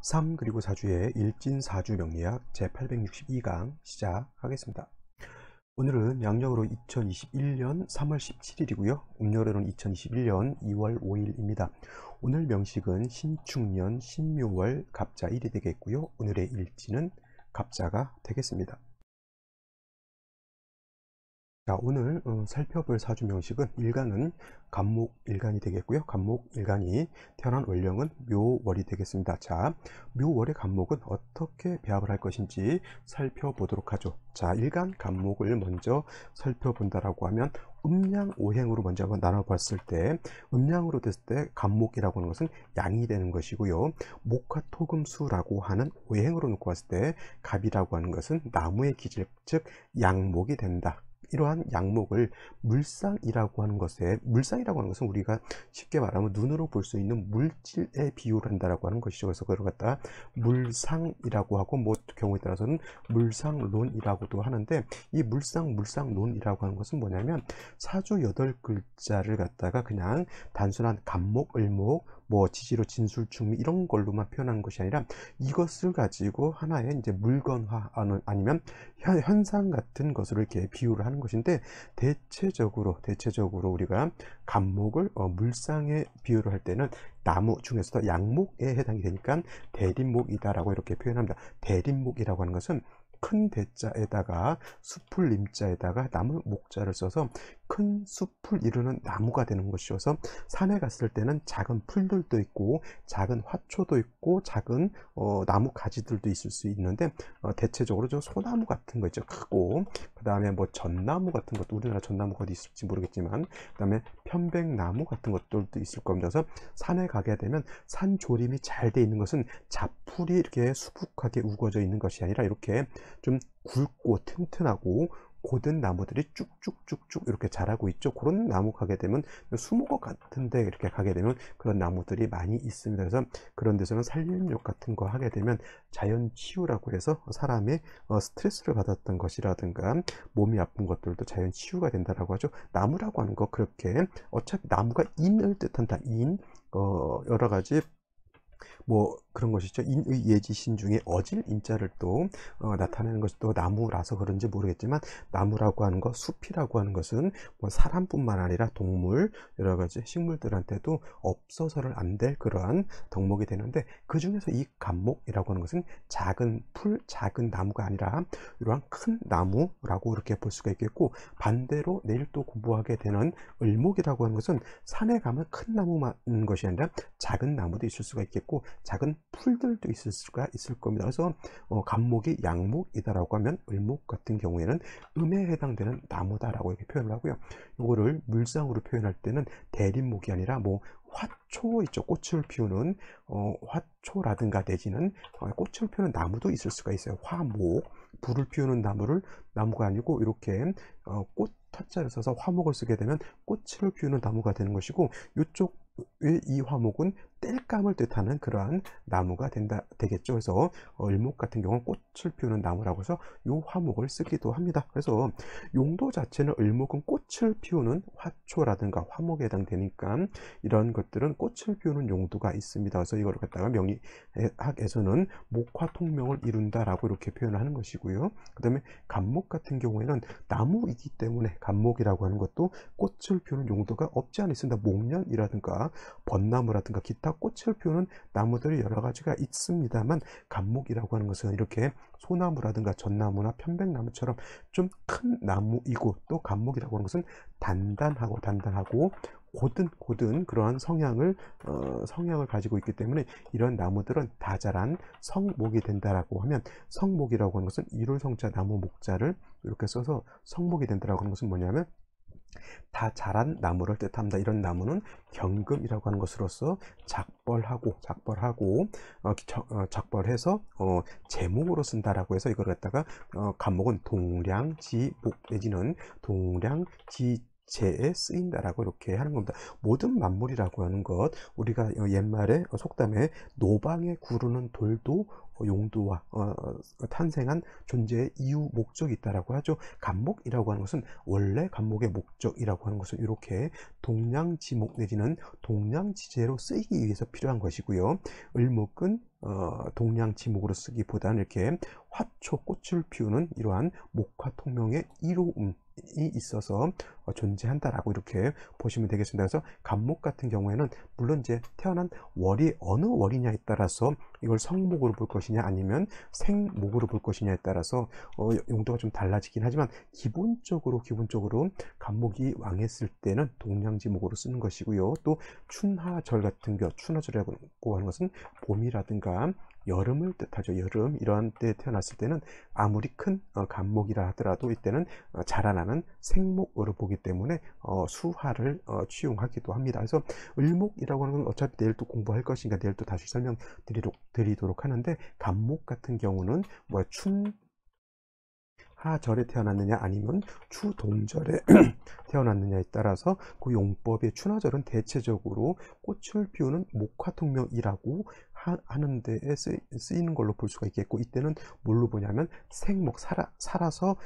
3 그리고 4주의 일진사주 명리학 제862강 시작하겠습니다. 오늘은 양력으로 2021년 3월 17일이고요. 음력으로는 2021년 2월 5일입니다. 오늘 명식은 신축년 신묘월 갑자 1이 되겠고요. 오늘의 일진은 갑자가 되겠습니다. 자, 오늘 살펴볼 사주 명식은 일간은 간목일간이 되겠고요. 간목일간이 태어난 월령은 묘월이 되겠습니다. 자, 묘월의 간목은 어떻게 배합을 할 것인지 살펴보도록 하죠. 자, 일간 간목을 먼저 살펴본다라고 하면 음양 오행으로 먼저 한번 나눠봤을 때, 음양으로 됐을 때 간목이라고 하는 것은 양이 되는 것이고요. 목화토금수라고 하는 오행으로 놓고 봤을 때 갑이라고 하는 것은 나무의 기질, 즉 양목이 된다. 이러한 양목을 물상이라고 하는 것은 우리가 쉽게 말하면 눈으로 볼 수 있는 물질에 비유를 한다라고 하는 것이죠. 그래서 그걸 갖다 물상이라고 하고, 뭐 경우에 따라서는 물상론이라고도 하는데, 이 물상론이라고 하는 것은 뭐냐면 사주 8글자를 갖다가 그냥 단순한 간목, 을목, 뭐 지지로 진술, 충미 이런 걸로만 표현하는 것이 아니라 이것을 가지고 하나의 이제 물건화 아니면 현상 같은 것으로 이렇게 비유를 하는 것인데, 대체적으로 우리가 간목을 물상에 비유를 할 때는 나무 중에서도 양목에 해당이 되니까 대림목이다라고 이렇게 표현합니다. 대림목이라고 하는 것은 큰 대자에다가 숲을 림자에다가 나무 목자를 써서 큰 숲을 이루는 나무가 되는 것이어서, 산에 갔을 때는 작은 풀들도 있고 작은 화초도 있고 작은 나무 가지들도 있을 수 있는데, 대체적으로 저 소나무 같은 거 있죠, 크고. 그 다음에 뭐 전나무 같은 것도, 우리나라 전나무가 어디 있을지 모르겠지만, 그 다음에 편백나무 같은 것들도 있을 겁니다. 그래서 산에 가게 되면 산 조림이 잘 돼 있는 것은 잡풀이 이렇게 수북하게 우거져 있는 것이 아니라 이렇게 좀 굵고 튼튼하고 고든 나무들이 쭉쭉쭉쭉 이렇게 자라고 있죠. 그런 나무 가게 되면, 수목원 같은데 이렇게 가게 되면 그런 나무들이 많이 있습니다. 그래서 그런 데서는 산림욕 같은 거 하게 되면 자연 치유라고 해서 사람의 스트레스를 받았던 것이라든가 몸이 아픈 것들도 자연 치유가 된다라고 하죠. 나무라고 하는 거, 그렇게 어차피 나무가 인을 뜻한다. 인, 여러 가지 뭐 그런 것이죠. 인의 예지신 중에 어질 인자를 또 나타내는 것이 또 나무라서 그런지 모르겠지만, 나무라고 하는 것, 숲이라고 하는 것은 뭐 사람뿐만 아니라 동물, 여러 가지 식물들한테도 없어서는 안 될 그러한 덕목이 되는데, 그 중에서 이 간목이라고 하는 것은 작은 풀, 작은 나무가 아니라 이러한 큰 나무라고 이렇게 볼 수가 있겠고, 반대로 내일 또 공부하게 되는 을목이라고 하는 것은 산에 가면 큰 나무만 있는 것이 아니라 작은 나무도 있을 수가 있겠고 작은 풀들도 있을 수가 있을 겁니다. 그래서 간목이 양목이다라고 하면 을목 같은 경우에는 음에 해당되는 나무다라고 이렇게 표현을 하고요. 이거를 물상으로 표현할 때는 대림목이 아니라 뭐 화초 있죠. 꽃을 피우는 화초라든가 내지는 꽃을 피우는 나무도 있을 수가 있어요. 화목, 불을 피우는 나무가 아니고 이렇게 꽃 타자를 써서 화목을 쓰게 되면 꽃을 피우는 나무가 되는 것이고, 이쪽 이 화목은 땔감을 뜻하는 그러한 나무가 되겠죠. 그래서 을목 같은 경우는 꽃을 피우는 나무라고 해서 이 화목을 쓰기도 합니다. 그래서 용도 자체는 을목은 꽃을 피우는 화초라든가 화목에 해당되니까 이런 것들은 꽃을 피우는 용도가 있습니다. 그래서 이걸 갖다가 명리학에서는 목화통명을 이룬다라고 이렇게 표현을 하는 것이고요. 그 다음에 간목 같은 경우에는 나무이기 때문에 간목이라고 하는 것도 꽃을 피우는 용도가 없지 않아 있습니다. 목련이라든가 벚나무라든가 기타 꽃을 피우는 나무들이 여러 가지가 있습니다만, 간목이라고 하는 것은 이렇게 소나무라든가 전나무나 편백나무처럼 좀 큰 나무이고, 또 간목이라고 하는 것은 단단하고 고든 그러한 성향을 가지고 있기 때문에 이런 나무들은 다 자란 성목이 된다라고 하면, 성목이라고 하는 것은 이룰성자 나무 목자를 이렇게 써서 성목이 된다라고 하는 것은 뭐냐면 다 자란 나무를 뜻합니다. 이런 나무는 경금이라고 하는 것으로서 작벌해서 제목으로 쓴다라고 해서, 이걸 갖다가 간목은 동량지목 내지는 동량지 제에 쓰인다라고 이렇게 하는 겁니다. 모든 만물이라고 하는 것, 우리가 옛말에 속담에 노방에 구르는 돌도 용도와 탄생한 존재의 이유 목적이 있다라고 하죠. 간목이라고 하는 것은 원래 간목의 목적이라고 하는 것은 이렇게 동량지목 내지는 동량지제로 쓰이기 위해서 필요한 것이고요. 을목은 동량지목으로 쓰기보다는 이렇게 화초 꽃을 피우는 이러한 목화통명의 이로움이 있어서 존재한다라고 이렇게 보시면 되겠습니다. 그래서 간목 같은 경우에는 물론 이제 태어난 월이 어느 월이냐에 따라서 이걸 성목으로 볼 것이냐 아니면 생목으로 볼 것이냐에 따라서 용도가 좀 달라지긴 하지만 기본적으로 간목이 왕했을 때는 동량지목으로 쓰는 것이고요. 또 춘하절 같은 경우, 춘하절이라고 하는 것은 봄이라든가 여름을 뜻하죠. 여름, 이러한 때 태어났을 때는 아무리 큰 간목이라 하더라도 이때는 자라나는 생목으로 보기 때문에 수화를 취용하기도 합니다. 그래서 을목이라고 하는 건 어차피 내일 또 공부할 것이니까 내일 또 다시 설명드리도록 하는데, 간목 같은 경우는 뭐 하절에 태어났느냐 아니면 추동절에 태어났느냐에 따라서 그 용법의 춘하절은 대체적으로 꽃을 피우는 목화통명이라고 하는 데에 쓰이는 걸로 볼 수가 있겠고, 이때는 뭘로 보냐면 생목, 살아서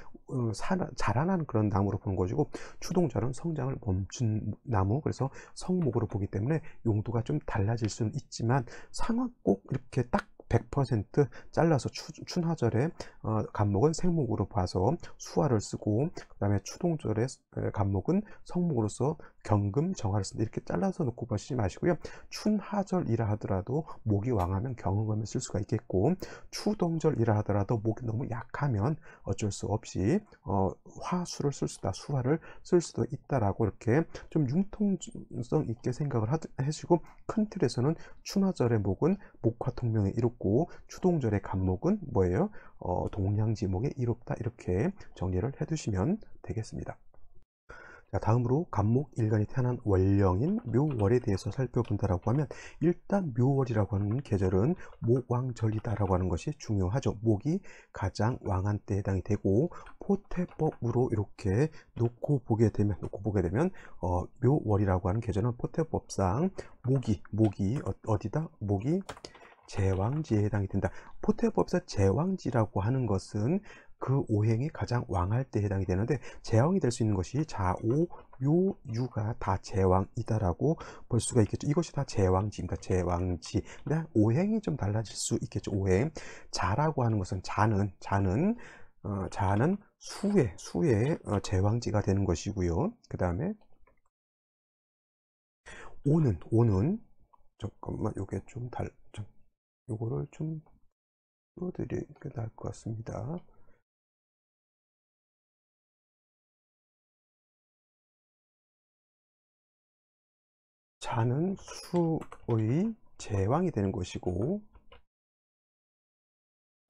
자라난 그런 나무로 보는 것이고, 추동절은 성장을 멈춘 나무, 그래서 성목으로 보기 때문에 용도가 좀 달라질 수는 있지만 상황 꼭 이렇게 딱 100% 잘라서 춘하절에 간목은 생목으로 봐서 수화를 쓰고, 그 다음에 추동절에 간목은 성목으로서 경금, 정화를 쓴다, 이렇게 잘라서 놓고 보시지 마시고요. 춘하절이라 하더라도 목이 왕하면 경금을 쓸 수가 있겠고, 추동절이라 하더라도 목이 너무 약하면 어쩔 수 없이 화수를 쓸 수다, 수화를 쓸 수도 있다라고 이렇게 좀 융통성 있게 생각을 하시고, 큰 틀에서는 춘하절의 목은 목화통명에 이롭고 추동절의 간목은 뭐예요? 동량지목에 이롭다, 이렇게 정리를 해두시면 되겠습니다. 자, 다음으로 간목일간이 태어난 월령인 묘월에 대해서 살펴본다라고 하면, 일단 묘월이라고 하는 계절은 목왕절이다라고 하는 것이 중요하죠. 목이 가장 왕한 때에 해당이 되고, 포태법으로 이렇게 놓고 보게 되면 묘월이라고 하는 계절은 포태법상 목이 어디다? 목이 제왕지에 해당이 된다. 포태법상 제왕지라고 하는 것은 그 오행이 가장 왕할 때 해당이 되는데, 제왕이 될 수 있는 것이 자오, 묘, 유가 다 제왕이다라고 볼 수가 있겠죠. 이것이 다 제왕지입니다. 제왕지. 근데 오행이 좀 달라질 수 있겠죠. 오행. 자라고 하는 것은 자는 수의 제왕지가 되는 것이고요. 그 다음에 오는 잠깐만, 요거를 좀 띄워드리는 게 나을 것 같습니다. 자는 수의 제왕이 되는 것이고,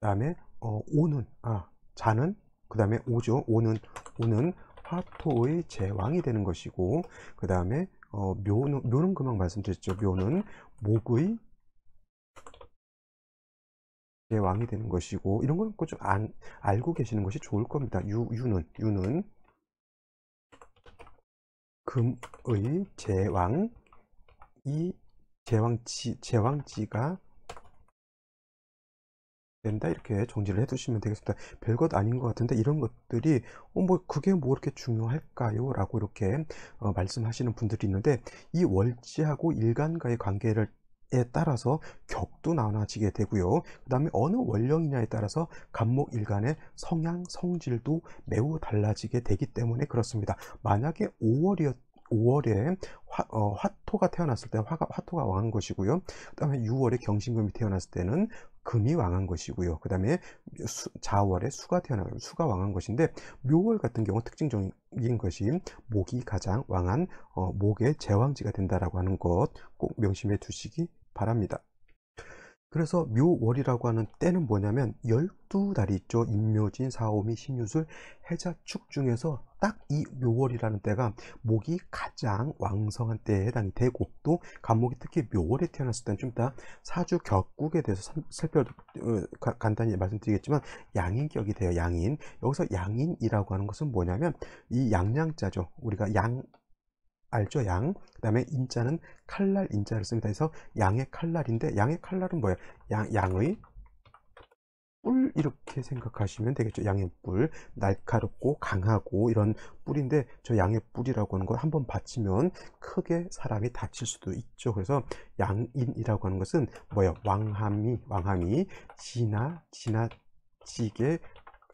그 다음에 자는, 그 다음에 오는 화토의 제왕이 되는 것이고, 그 다음에 묘는 금방 말씀드렸죠. 묘는 목의 제왕이 되는 것이고, 이런 건 좀 알고 계시는 것이 좋을 겁니다. 유는 금의 제왕, 이 제왕지가 된다, 이렇게 정리를 해두시면 되겠습니다. 별것 아닌 것 같은데 이런 것들이 그게 뭐 이렇게 중요할까요? 라고 이렇게 말씀하시는 분들이 있는데, 이 월지하고 일간과의 관계를 따라서 격도 나눠지게 되고요. 그 다음에 어느 월령이냐에 따라서 간목일간의 성향, 성질도 매우 달라지게 되기 때문에 그렇습니다. 만약에 5월에 화토가 태어났을 때 화토가 왕한 것이고요. 그 다음에 6월에 경신금이 태어났을 때는 금이 왕한 것이고요. 그 다음에 자월에 수가 태어나면 수가 왕한 것인데, 묘월 같은 경우 특징적인 것이 목이 가장 왕한 목의 제왕지가 된다라고 하는 것 꼭 명심해 두시기 바랍니다. 그래서 묘월이라고 하는 때는 뭐냐면 12달이 있죠. 임묘진, 사오미, 신유술, 해자축 중에서 딱 이 묘월이라는 때가 목이 가장 왕성한 때에 해당이 되고, 또 간목이 특히 묘월에 태어났을 때는 좀 이따 사주 격국에 대해서 간단히 말씀드리겠지만 양인격이 돼요. 양인. 여기서 양인이라고 하는 것은 뭐냐면 이 양양자죠. 우리가 양 알죠? 양. 그 다음에 인자는 칼날 인자를 씁니다. 그래서 양의 칼날인데, 양의 칼날은 뭐예요? 양의 뿔, 이렇게 생각하시면 되겠죠. 양의 뿔, 날카롭고 강하고 이런 뿔인데, 저 양의 뿔이라고 하는 거 한번 받치면 크게 사람이 다칠 수도 있죠. 그래서 양인이라고 하는 것은 뭐예요? 왕함이 지나치게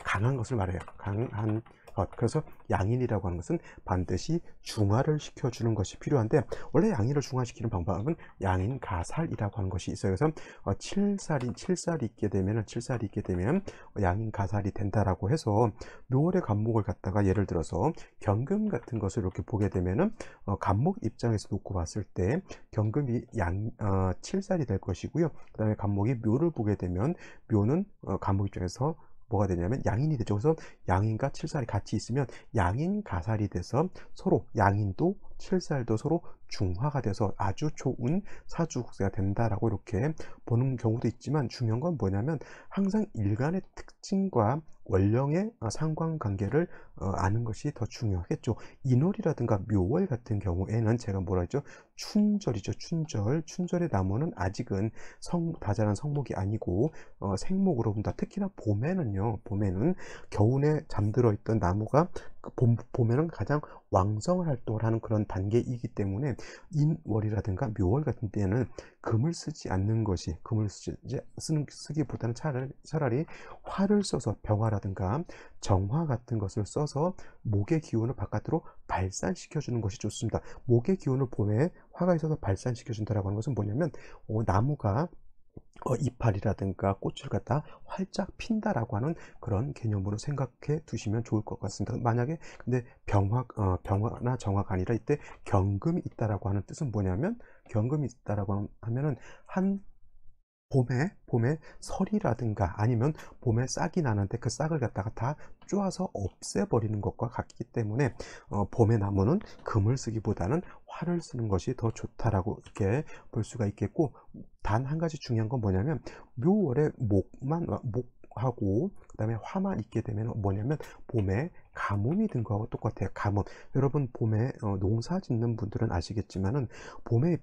강한 것을 말해요. 강한 것. 그래서 양인이라고 하는 것은 반드시 중화를 시켜주는 것이 필요한데, 원래 양인을 중화시키는 방법은 양인 가살이라고 하는 것이 있어요. 그래서 칠살이 있게 되면 양인 가살이 된다라고 해서, 묘월의 간목을 갖다가 예를 들어서 경금 같은 것을 이렇게 보게 되면은 간목 입장에서 놓고 봤을 때 경금이 칠살이 될 것이고요. 그 다음에 간목이 묘를 보게 되면 묘는 간목 입장에서 뭐가 되냐면 양인이 되죠. 그래서 양인과 칠살이 같이 있으면 양인 가살이 돼서 서로 양인도 칠살도 서로 중화가 돼서 아주 좋은 사주국세가 된다라고 이렇게 보는 경우도 있지만, 중요한 건 뭐냐면 항상 일간의 특징과 원령의 상관관계를 아는 것이 더 중요하겠죠. 인월이라든가 묘월 같은 경우에는 제가 뭐라 했죠? 춘절이죠. 춘절의 나무는 아직은 다자란 성목이 아니고 생목으로 본다. 특히나 봄에는 겨우내 잠들어 있던 나무가 봄에는 가장 왕성을 활동을 하는 그런 단계이기 때문에, 인월이라든가 묘월 같은 때는 금을 쓰지 않는 것이, 쓰기보다는 차라리 화를 써서 병화라든가 정화 같은 것을 써서 목의 기운을 바깥으로 발산시켜 주는 것이 좋습니다. 목의 기운을 봄에 화가 있어서 발산시켜 준다라고 하는 것은 뭐냐면 나무가 이파리라든가 꽃을 갖다 활짝 핀다라고 하는 그런 개념으로 생각해 두시면 좋을 것 같습니다. 만약에 근데 병화나 정화가 아니라 이때 경금이 있다라고 하는 뜻은 뭐냐면, 경금이 있다라고 하면은 한 봄에 설이라든가 아니면 봄에 싹이 나는데 그 싹을 갖다가 다 쪼아서 없애버리는 것과 같기 때문에 봄의 나무는 금을 쓰기보다는 화를 쓰는 것이 더 좋다라고 이렇게 볼 수가 있겠고, 단 한 가지 중요한 건 뭐냐면 묘월에 목하고 그 다음에 화만 있게 되면 뭐냐면 봄에 가뭄이 든 거하고 똑같아요. 가뭄. 여러분 봄에 농사 짓는 분들은 아시겠지만은 봄에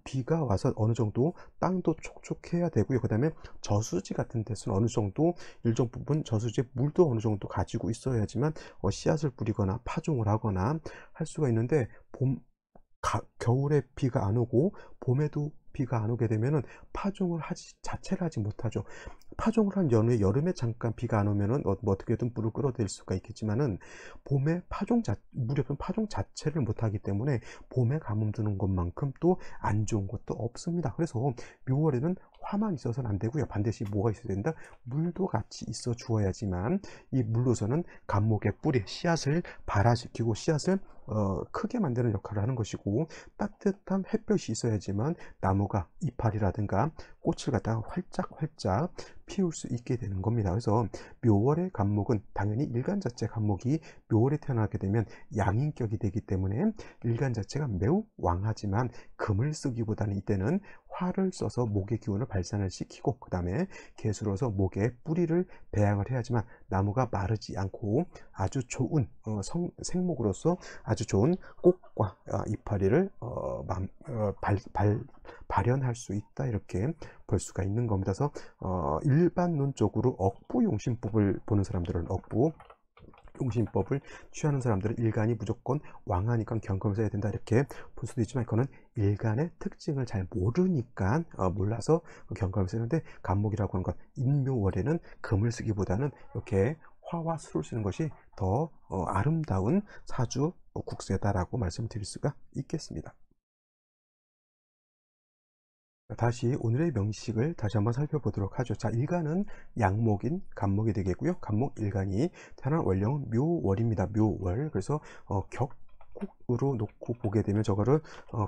비가 와서 어느 정도 땅도 촉촉해야 되고요. 그 다음에 저수지 같은 데서는 어느 정도 일정 부분 저수지에 물도 어느 정도 가지고 있어야지만 씨앗을 뿌리거나 파종을 하거나 할 수가 있는데, 겨울에 비가 안 오고 봄에도 비가 안 오게 되면은 파종을 자체를 하지 못하죠. 파종을 한 연후에 여름에 잠깐 비가 안 오면은 뭐 어떻게든 물을 끌어들일 수가 있겠지만은 봄에 무렵은 파종 자체를 못하기 때문에 봄에 가뭄 드는 것만큼 또 안 좋은 것도 없습니다. 그래서 묘월에는 화만 있어서는 안 되고요. 반드시 뭐가 있어야 된다? 물도 같이 있어 주어야지만 이 물로서는 간목의 뿌리, 씨앗을 발화시키고 씨앗을 크게 만드는 역할을 하는 것이고, 따뜻한 햇볕이 있어야지만 나무가 이파리라든가 꽃을 갖다가 활짝 피울 수 있게 되는 겁니다. 그래서 묘월의 간목은 당연히 일간 자체 간목이 묘월에 태어나게 되면 양인격이 되기 때문에 일간 자체가 매우 왕하지만 금을 쓰기보다는 이때는 화를 써서 목의 기운을 발산을 시키고, 그 다음에 개수로서 목의 뿌리를 배양을 해야지만 나무가 마르지 않고 아주 좋은 생목으로서 아주 좋은 꽃과 이파리를 발현할 수 있다, 이렇게 볼 수가 있는 겁니다. 그래서 일반론적으로 억부용신법을 보는 사람들은 용신법을 취하는 사람들은 일간이 무조건 왕하니까 경금을 써야 된다, 이렇게 볼 수도 있지만, 그거는 일간의 특징을 잘 모르니까 몰라서 경금을 쓰는데, 간목이라고 하는 건 인묘월에는 금을 쓰기보다는 이렇게 화와 수를 쓰는 것이 더 아름다운 사주 국세다라고 말씀드릴 수가 있겠습니다. 다시 오늘의 명식을 다시 한번 살펴보도록 하죠. 자, 일간은 양목인 간목이 되겠고요. 간목 일간이 태어난 월령은 묘월입니다. 묘월. 그래서 약국으로 놓고 보게 되면 저거를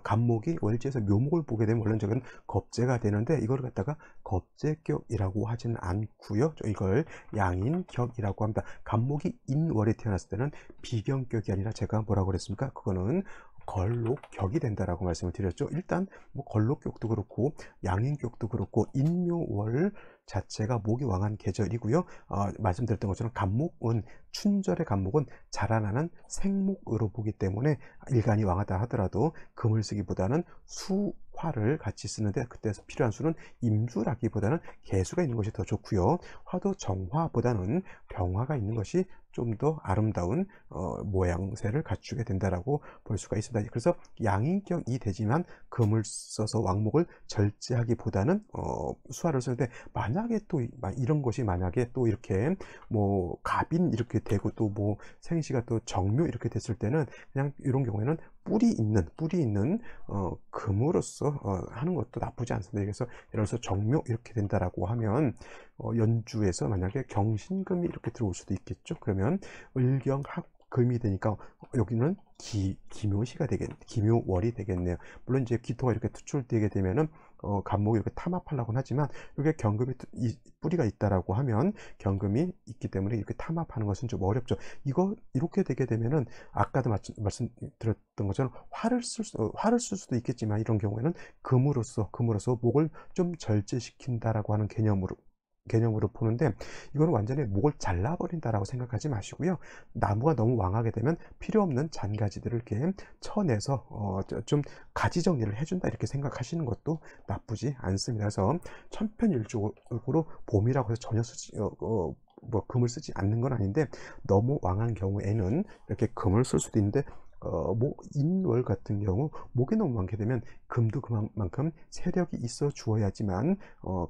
간목이 월지에서 묘목을 보게 되면 원래는 저건 겁재가 되는데 이걸 갖다가 겁재격이라고 하지는 않고요. 이걸 양인격이라고 합니다. 간목이 인월에 태어났을 때는 비경격이 아니라 제가 뭐라고 그랬습니까? 그거는 걸록격이 된다라고 말씀을 드렸죠. 일단 뭐 걸록격도 그렇고 양인격도 그렇고 인묘월 자체가 목이 왕한 계절이고요. 말씀드렸던 것처럼 간목은 춘절의 간목은 자라나는 생목으로 보기 때문에 일간이 왕하다 하더라도 금을 쓰기보다는 수화를 같이 쓰는데 그때 필요한 수는 임수라기보다는 개수가 있는 것이 더 좋고요. 화도 정화보다는 병화가 있는 것이 좀 더 아름다운 모양새를 갖추게 된다라고 볼 수가 있습니다. 그래서 양인격이 되지만 금을 써서 왕목을 절제하기보다는 수화를 쓰는데 만약에 또 이런 것이 만약에 또 이렇게 뭐 갑인 이렇게 되고 또 뭐 생시가 또 정묘 이렇게 됐을 때는 그냥 이런 경우에는 뿌리 있는 금으로서 하는 것도 나쁘지 않습니다. 그래서 예를 들어서 정묘 이렇게 된다라고 하면 연주에서 만약에 경신금이 이렇게 들어올 수도 있겠죠. 그러면 을경합금이 되니까 여기는 기묘시가 기묘월이 되겠네요. 물론 이제 기토가 이렇게 투출되게 되면은 간목이 이렇게 탐합하려고는 하지만 이게 경금이 뿌리가 있다라고 하면 경금이 있기 때문에 이렇게 탐합하는 것은 좀 어렵죠. 이렇게 되게 되면은 아까도 말씀드렸던 것처럼 화를 쓸 수도 있겠지만 이런 경우에는 금으로서 목을 좀 절제시킨다라고 하는 개념으로 보는데 이거는 완전히 목을 잘라버린다라고 생각하지 마시고요. 나무가 너무 왕하게 되면 필요 없는 잔가지들을 이렇게 쳐내서 좀 가지 정리를 해준다 이렇게 생각하시는 것도 나쁘지 않습니다. 그래서 천편일률적으로 봄이라고 해서 전혀 뭐 금을 쓰지 않는 건 아닌데 너무 왕한 경우에는 이렇게 금을 쓸 수도 있는데 인월 같은 경우 목이 너무 많게 되면 금도 그만큼 세력이 있어 주어야지만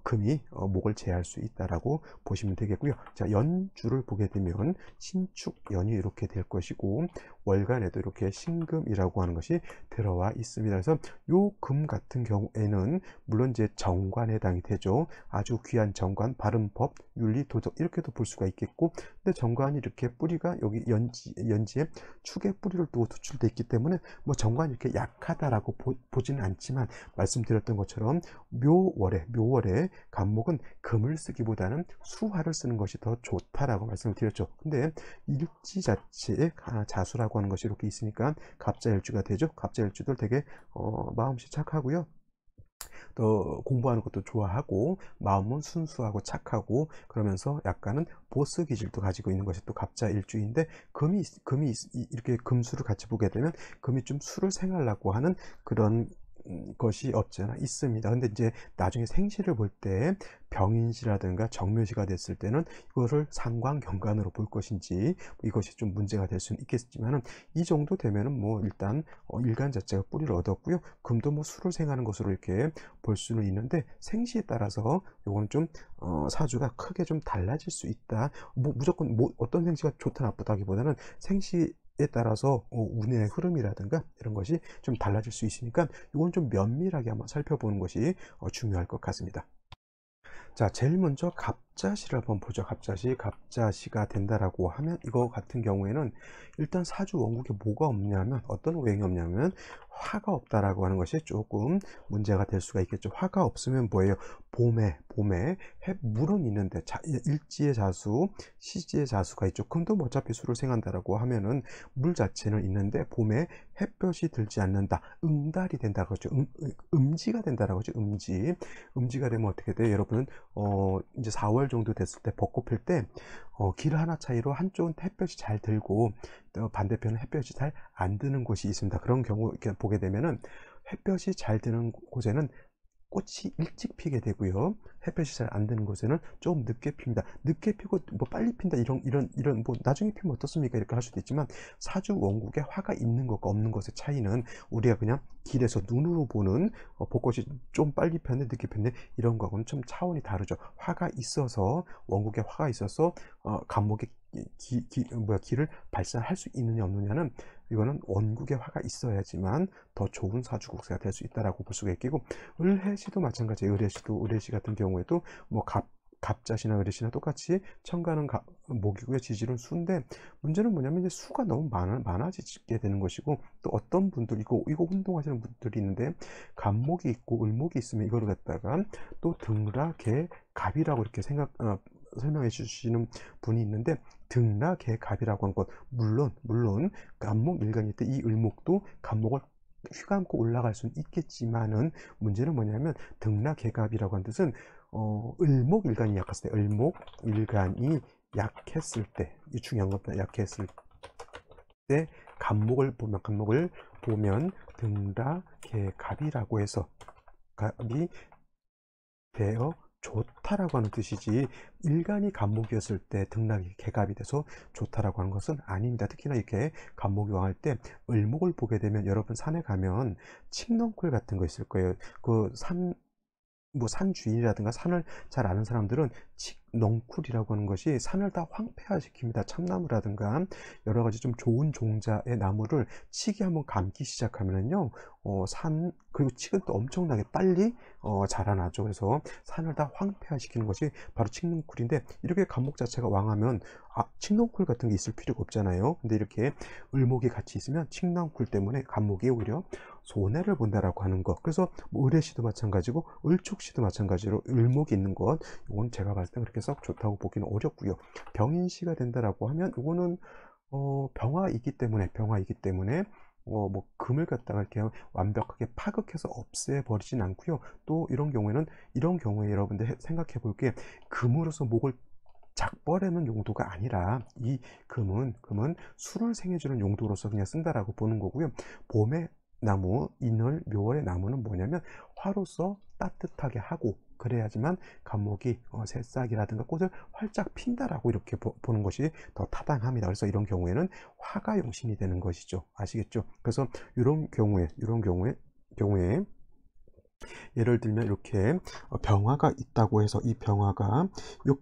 금이 목을 제할 수 있다라고 보시면 되겠고요. 자, 연주를 보게 되면 신축연이 이렇게 될 것이고 월간에도 이렇게 신금이라고 하는 것이 들어와 있습니다. 그래서 요 금 같은 경우에는 물론 이제 정관에 해당이 되죠. 아주 귀한 정관, 바른법, 윤리, 도덕 이렇게도 볼 수가 있겠고 근데 정관이 이렇게 뿌리가 여기 연지에 축의 뿌리를 두고 투출되어 있기 때문에 뭐 정관이 이렇게 약하다라고 보지는 않지만 말씀드렸던 것처럼 묘월에 간목은 금을 쓰기보다는 수화를 쓰는 것이 더 좋다라고 말씀을 드렸죠. 근데 일지 자체에 자수라고 하는 것이 이렇게 있으니까 갑자일주가 되죠. 갑자일주들 되게 마음씨 착하고요. 또 공부하는 것도 좋아하고 마음은 순수하고 착하고 그러면서 약간은 보스 기질도 가지고 있는 것이 또 갑자일주인데 금이 이렇게 금수를 같이 보게 되면 금이 좀 수를 생하려고 하는 그런 것이 없지 않아 있습니다. 근데 이제 나중에 생시를 볼 때 병인시라든가 정묘시가 됐을 때는 이거를 상관경관으로 볼 것인지 이것이 좀 문제가 될 수는 있겠지만은 이 정도 되면은 뭐 일단 일간 자체가 뿌리를 얻었고요. 금도 뭐 수를 생하는 것으로 이렇게 볼 수는 있는데 생시에 따라서 요거는 좀 사주가 크게 좀 달라질 수 있다. 뭐 무조건 뭐 어떤 생시가 좋다 나쁘다기보다는 생시 에 따라서 운의 흐름이라든가 이런 것이 좀 달라질 수 있으니까 이건 좀 면밀하게 한번 살펴보는 것이 중요할 것 같습니다. 자, 제일 먼저 갑자시를 한번 보죠. 갑자시가 된다라고 하면 이거 같은 경우에는 일단 사주 원국에 뭐가 없냐면 어떤 오행이 없냐면 화가 없다라고 하는 것이 조금 문제가 될 수가 있겠죠. 화가 없으면 뭐예요? 봄에 물은 있는데 일지의 자수, 시지의 자수가 있죠. 금도 뭐 어차피 수를 생한다라고 하면은 물 자체는 있는데 봄에 햇볕이 들지 않는다. 응달이 된다고 하죠. 음지가 된다라고 하죠. 음지가 되면 어떻게 돼요? 여러분은 이제 4월 정도 됐을 때 벚꽃 필 때 길 하나 차이로 한쪽은 햇볕이 잘 들고 반대편은 햇볕이 잘 안 드는 곳이 있습니다. 그런 경우 이렇게 보게 되면은 햇볕이 잘 드는 곳에는 꽃이 일찍 피게 되고요. 햇볕이 잘 안 드는 곳에는 좀 늦게 핍니다. 늦게 피고 뭐 빨리 핀다 이런 뭐 나중에 피면 어떻습니까? 이렇게 할 수도 있지만 사주 원국에 화가 있는 것과 없는 것의 차이는 우리가 그냥 길에서 눈으로 보는 벚꽃이 좀 빨리 폈네 늦게 폈네 이런 거하고는 좀 차원이 다르죠. 화가 있어서 원국에 화가 있어서 간목의 기를 발산할 수 있느냐 없느냐는 이거는 원국에 화가 있어야지만 더 좋은 사주국세가 될 수 있다라고 볼 수가 있겠고 을해시도 마찬가지예요. 을해시 같은 경우에도 뭐 갑자시나 을이시나 똑같이 천간은 목이고요. 지지는 수인데 문제는 뭐냐면 이제 수가 너무 많아지게 되는 것이고, 또 어떤 분들 이거 운동하시는 분들이 있는데 갑목이 있고 을목이 있으면 이거를 갖다가 또 등라 개 갑이라고 이렇게 설명해 주시는 분이 있는데, 등라 개 갑이라고 하는 것, 물론 갑목 일간일 때 이 을목도 갑목을 휘감고 올라갈 수는 있겠지만은, 문제는 뭐냐면 등라 개갑이라고 하는 뜻은 을목 일간이 약했을 때, 을목 일간이 약했을 때, 이 중요한 겁니다. 약했을 때 갑목을 보면 등라 개갑이라고 해서 갑이 되어 좋다라고 하는 뜻이지, 일간이 갑목이었을 때 등락이 개갑이 돼서 좋다라고 하는 것은 아닙니다. 특히나 이렇게 갑목이 왕할 때 을목을 보게 되면, 여러분 산에 가면 칡넝쿨 같은 거 있을 거예요. 산 주인이라든가 산을 잘 아는 사람들은 칡넝쿨이라고 하는 것이 산을 다 황폐화시킵니다. 참나무라든가 여러 가지 좀 좋은 종자의 나무를 칡이 한번 감기 시작하면은요, 그리고 칡은 또 엄청나게 빨리 자라나죠. 그래서 산을 다 황폐화시키는 것이 바로 칡넝쿨인데, 이렇게 갑목 자체가 왕하면 칡넝쿨 같은 게 있을 필요가 없잖아요. 근데 이렇게 을목이 같이 있으면 칡넝쿨 때문에 갑목이 오히려 손해를 본다라고 하는 것. 그래서 뭐 을해시도 마찬가지고 을촉시도 마찬가지로 을목이 있는 것, 이건 제가 봤을 때 그렇게 썩 좋다고 보기는 어렵고요. 병인시가 된다라고 하면 이거는 병화이기 때문에 뭐 금을 갖다가 이렇게 완벽하게 파극해서 없애버리진 않고요. 또 이런 경우에 여러분들 생각해 볼 게, 금으로서 목을 작벌하는 용도가 아니라, 이 금은 수를 생해주는 용도로서 그냥 쓴다라고 보는 거고요. 봄의 나무, 이늘, 묘월의 나무는 뭐냐면 화로서 따뜻하게 하고, 그래야지만 갑목이 새싹이라든가 꽃을 활짝 핀다라고 이렇게 보는 것이 더 타당합니다. 그래서 이런 경우에는 화가 용신이 되는 것이죠. 아시겠죠? 그래서 이런 경우에 예를 들면 이렇게 병화가 있다고 해서, 이 병화가 요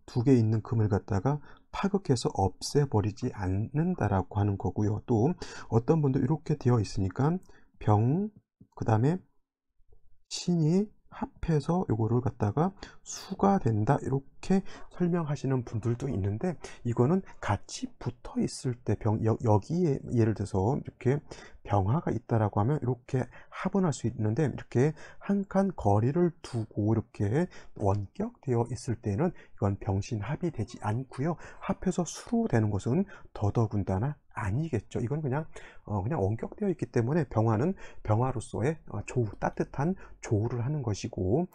두 개 있는 금을 갖다가 파극해서 없애버리지 않는다라고 하는 거고요. 또 어떤 분도 이렇게 되어 있으니까 그 다음에 신이 합해서 요거를 갖다가 수가 된다, 이렇게 설명하시는 분들도 있는데, 이거는 같이 붙어 있을 때 여기에 예를 들어서 이렇게 병화가 있다라고 하면 이렇게 합은 할 수 있는데, 이렇게 한 칸 거리를 두고 이렇게 원격되어 있을 때는 이건 병신합이 되지 않고요. 합해서 수로 되는 것은 더더군다나 아니겠죠. 이건 그냥 원격되어 있기 때문에, 병화는 병화로서의 따뜻한 조우를 하는 것이고,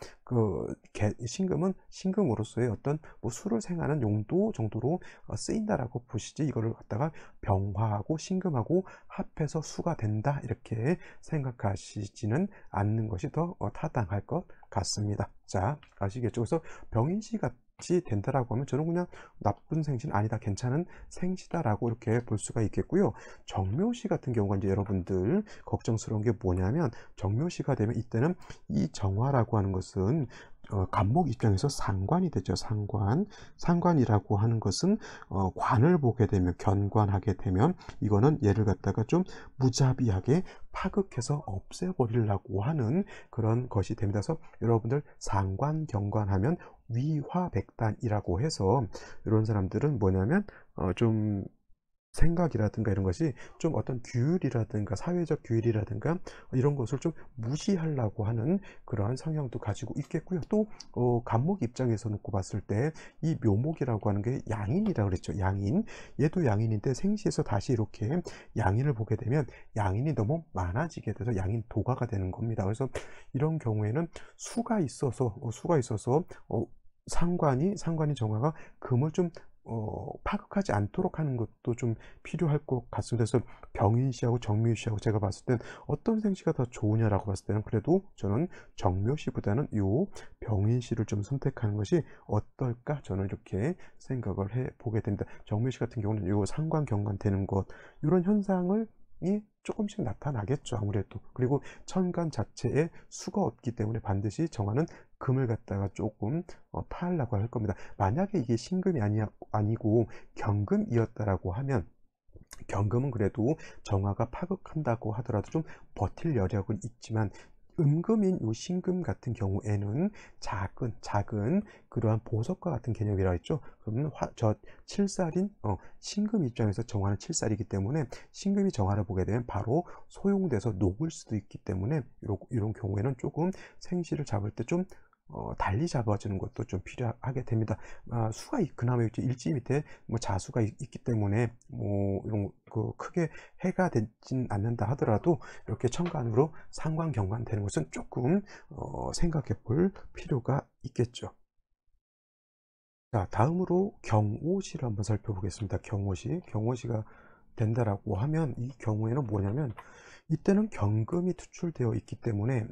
신금은 신금으로서의 어떤 뭐 수를 생하는 용도 정도로 쓰인다라고 보시지, 이거를 갖다가 병화하고 신금하고 합해서 수가 된다 이렇게 생각하시지는 않는 것이 더 타당할 것 같습니다. 자, 아시겠죠? 그래서 병인시 같이 된다라고 하면 저는 그냥 나쁜 생시는 아니다, 괜찮은 생시다라고 이렇게 볼 수가 있겠고요. 정묘시 같은 경우가 이제 여러분들 걱정스러운 게 뭐냐면, 정묘시가 되면 이때는 이 정화라고 하는 것은 갑목 입장에서 상관이 되죠. 상관이라고 하는 것은 관을 보게 되면, 견관하게 되면, 이거는 얘를 갖다가 좀 무자비하게 파극해서 없애버리려고 하는 그런 것이 됩니다. 그래서 여러분들 상관, 경관하면 위화백단이라고 해서, 이런 사람들은 뭐냐면 좀 생각이라든가 이런 것이 좀 어떤 규율이라든가 사회적 규율이라든가 이런 것을 좀 무시하려고 하는 그러한 성향도 가지고 있겠고요. 또 갑목 입장에서 놓고 봤을 때 이 묘목이라고 하는 게 양인이라고 그랬죠. 양인. 얘도 양인인데 생시에서 다시 이렇게 양인을 보게 되면 양인이 너무 많아지게 돼서 양인 도가가 되는 겁니다. 그래서 이런 경우에는 수가 있어서 상관이 정화가 금을 좀 파극하지 않도록 하는 것도 좀 필요할 것 같습니다. 그래서 병인시하고 정묘시하고 제가 봤을 땐 어떤 생시가 더 좋으냐라고 봤을 때는, 그래도 저는 정묘시보다는 요 병인시를 좀 선택하는 것이 어떨까, 저는 이렇게 생각을 해 보게 됩니다. 정묘시 같은 경우는 요 상관 경관 되는 것, 이런 현상을 조금씩 나타나겠죠, 아무래도. 그리고 천간 자체에 수가 없기 때문에 반드시 정화는 금을 갖다가 조금 파하려고 할 겁니다. 만약에 이게 신금이 아니고 경금이었다라고 하면, 경금은 그래도 정화가 파극한다고 하더라도 좀 버틸 여력은 있지만, 음금인 요 신금 같은 경우에는 작은 그러한 보석과 같은 개념이라 했죠. 그러면 저 칠살인 신금 입장에서 정화는 칠살이기 때문에 신금이 정화를 보게 되면 바로 소용돼서 녹을 수도 있기 때문에 이런 경우에는 조금 생시를 잡을 때 좀 달리 잡아주는 것도 좀 필요하게 됩니다. 수가 그나마 일지 밑에 뭐 자수가 있기 때문에 뭐 이런 그 크게 해가 되진 않는다 하더라도 이렇게 천간으로 상관 경관 되는 것은 조금 생각해 볼 필요가 있겠죠. 자, 다음으로 경오시를 한번 살펴보겠습니다. 경오시가 된다라고 하면 이 경우에는 뭐냐면 이때는 경금이 투출되어 있기 때문에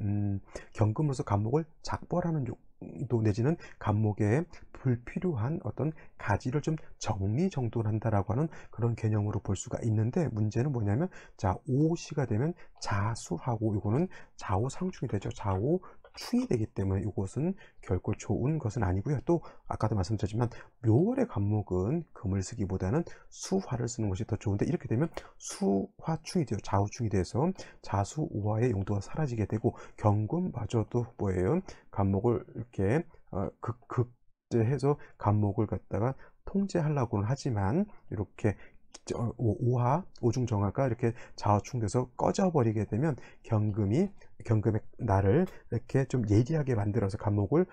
경금으로서 간목을 작벌하는 정도 내지는 간목에 불필요한 어떤 가지를 좀 정리정돈한다라고 하는 그런 개념으로 볼 수가 있는데, 문제는 뭐냐면 자, 오시가 되면 자수하고 이거는 좌우상충이 되죠. 좌우충이 되기 때문에 이것은 결코 좋은 것은 아니고요. 또 아까도 말씀드렸지만 묘월의 간목은 금을 쓰기보다는 수화를 쓰는 것이 더 좋은데, 이렇게 되면 수화충이 돼요. 좌우충이 돼서 자수우화의 용도가 사라지게 되고 경금마저도 뭐예요? 간목을 이렇게 극제해서 간목을 갖다가 통제하려고는 하지만 이렇게 오중정화가 이렇게 좌우충돼서 꺼져버리게 되면 경금의 날을 이렇게 좀 예리하게 만들어서 간목을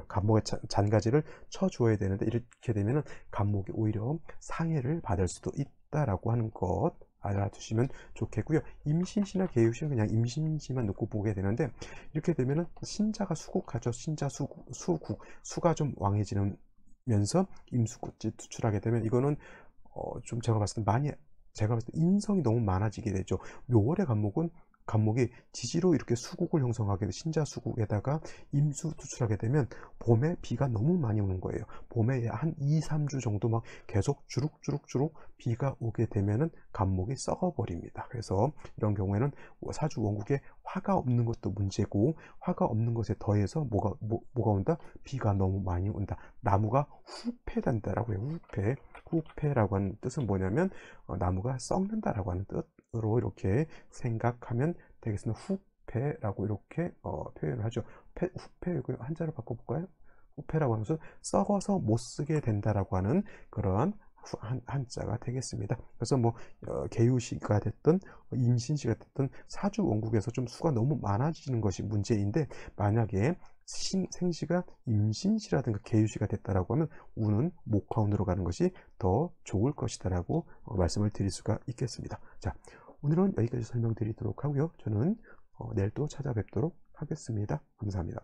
간목의 잔가지를 쳐주어야 되는데, 이렇게 되면은 간목이 오히려 상해를 받을 수도 있다라고 하는 것 알아두시면 좋겠고요. 임신시나 계유시는 그냥 임신시만 놓고 보게 되는데, 이렇게 되면은 신자가 수국하죠. 신자 수가 좀 왕해지면서 임수꽃이 투출하게 되면 이거는 좀 제가 봤을 때 인성이 너무 많아지게 되죠. 묘월의 간목이 지지로 이렇게 수국을 형성하게 돼, 신자 수국에다가 임수 투출하게 되면 봄에 비가 너무 많이 오는 거예요. 봄에 한 2, 3주 정도 막 계속 주룩주룩 비가 오게 되면은 간목이 썩어버립니다. 그래서 이런 경우에는 사주 원국에 화가 없는 것도 문제고, 화가 없는 것에 더해서 뭐가 온다? 비가 너무 많이 온다. 나무가 후패된다라고 해요. 후패라고 하는 뜻은 뭐냐면 나무가 썩는다라고 하는 뜻으로 이렇게 생각하면 되겠습니다. 후패라고 이렇게 표현을 하죠. 후패 이거 한자로 바꿔볼까요? 후패라고 하는 것은 썩어서 못 쓰게 된다라고 하는 그런 한자가 되겠습니다. 그래서 뭐 계유시가 됐든 임신시가 됐든 사주 원국에서 좀 수가 너무 많아지는 것이 문제인데, 만약에 생시가 임신시라든가 계유시가 됐다라고 하면 운은 목화운으로 가는 것이 더 좋을 것이다라고 말씀을 드릴 수가 있겠습니다. 자, 오늘은 여기까지 설명드리도록 하고요. 저는 내일 또 찾아뵙도록 하겠습니다. 감사합니다.